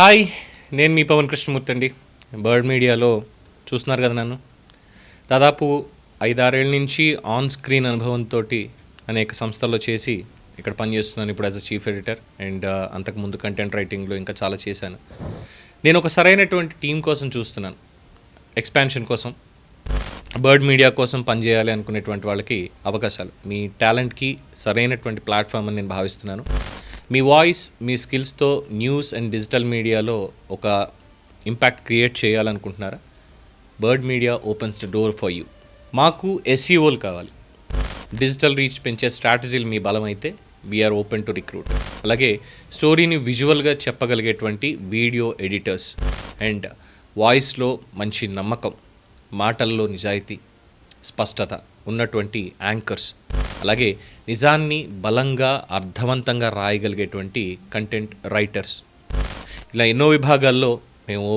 Hi, నేను మీ పవన్ కృష్ణమూర్తి అండి. Bird మీడియాలో చూస్తున్నారు కదా నన్ను. దాదాపు 5-6 ఏళ్ళ నుంచి ఆన్ స్క్రీన్ అనుభవంతో అనేక సంస్థల్లో చేసి ఇక్కడ పనిచేస్తున్నాను ఇప్పుడు as a chief editor. And అంతకుముందు కంటెంట్ రైటింగ్లో ఇంకా చాలా చేశాను. నేను ఒక సరైనటువంటి టీం కోసం చూస్తున్నాను, ఎక్స్పాన్షన్ కోసం, బర్డ్ మీడియా కోసం పనిచేయాలి అనుకునేటువంటి వాళ్ళకి అవకాశాలు. మీ టాలెంట్కి సరైనటువంటి ప్లాట్ఫామ్ అని నేను భావిస్తున్నాను. మీ వాయిస్, మీ స్కిల్స్తో న్యూస్ అండ్ డిజిటల్ మీడియాలో ఒక ఇంపాక్ట్ క్రియేట్ చేయాలనుకుంటున్నారా? Bird Media opens the door for you. మాకు ఎస్ఈఓలు కావాలి. డిజిటల్ రీచ్ పెంచే స్ట్రాటజీలు మీ బలం అయితే వీఆర్ ఓపెన్ టు రిక్రూట్. అలాగే స్టోరీని విజువల్గా చెప్పగలిగేటువంటి వీడియో ఎడిటర్స్ అండ్ వాయిస్లో మంచి నమ్మకం, మాటల్లో నిజాయితీ, స్పష్టత ఉన్నటువంటి యాంకర్స్, అలాగే నిజాన్ని బలంగా అర్థవంతంగా రాయగలిగేటువంటి కంటెంట్ రైటర్స్, ఇలా ఎన్నో విభాగాల్లో మేము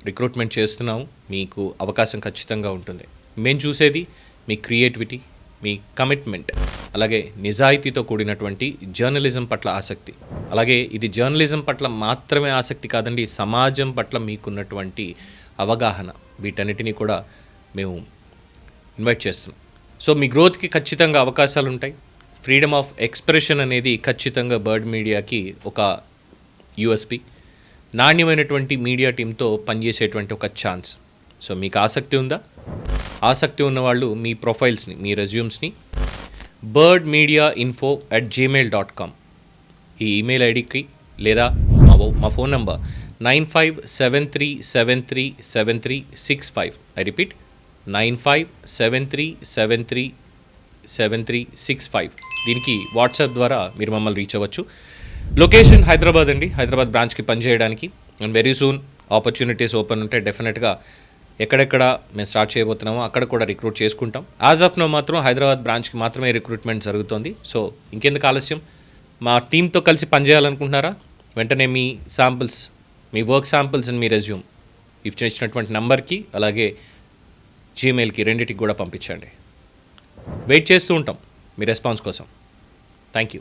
రిక్రూట్మెంట్ చేస్తున్నాము. మీకు అవకాశం ఖచ్చితంగా ఉంటుంది. మేము చూసేది మీ క్రియేటివిటీ, మీ కమిట్మెంట్, అలాగే నిజాయితీతో కూడినటువంటి జర్నలిజం పట్ల ఆసక్తి. అలాగే ఇది జర్నలిజం పట్ల మాత్రమే ఆసక్తి కాదండి, సమాజం పట్ల మీకున్నటువంటి అవగాహన, వీటన్నిటినీ కూడా మేము ఇన్వైట్ చేస్తున్నాం. సో మీ గ్రోత్కి ఖచ్చితంగా అవకాశాలు ఉంటాయి. ఫ్రీడమ్ ఆఫ్ ఎక్స్ప్రెషన్ అనేది ఖచ్చితంగా బర్డ్ మీడియాకి ఒక యూఎస్పి. నాణ్యమైనటువంటి మీడియా టీంతో పనిచేసేటువంటి ఒక ఛాన్స్. సో మీకు ఆసక్తి ఉందా? ఆసక్తి ఉన్నవాళ్ళు మీ ప్రొఫైల్స్ని, మీ రెజ్యూమ్స్ని birdmediainfo@gmail.com ఈ ఈమెయిల్ ఐడికి, లేదా మా ఫోన్ నంబర్ 9573737365. I repeat 9573737365. దీనికి వాట్సాప్ ద్వారా మీరు మమ్మల్ని రీచ్ అవ్వచ్చు. లొకేషన్ హైదరాబాద్ అండి. హైదరాబాద్ బ్రాంచ్కి పనిచేయడానికి and very soon opportunities open ఉంటే డెఫినెట్గా ఎక్కడెక్కడ మేము స్టార్ట్ చేయబోతున్నామో అక్కడ కూడా రిక్రూట్ చేసుకుంటాం. యాజ్ ఆఫ్ నో మాత్రం హైదరాబాద్ బ్రాంచ్కి మాత్రమే రిక్రూట్మెంట్ జరుగుతుంది. సో ఇంకెందుకు ఆలస్యం? మా టీంతో కలిసి పనిచేయాలనుకుంటున్నారా? వెంటనే మీ శాంపిల్స్, మీ వర్క్ శాంపిల్స్ అండ్ మీ రెజ్యూమ్ ఇచ్చినటువంటి నెంబర్కి, అలాగే జీమెయిల్కి, రెండింటికి కూడా పంపించండి. వెయిట్ చేస్తూ ఉంటాం మీ రెస్పాన్స్ కోసం. Thank you.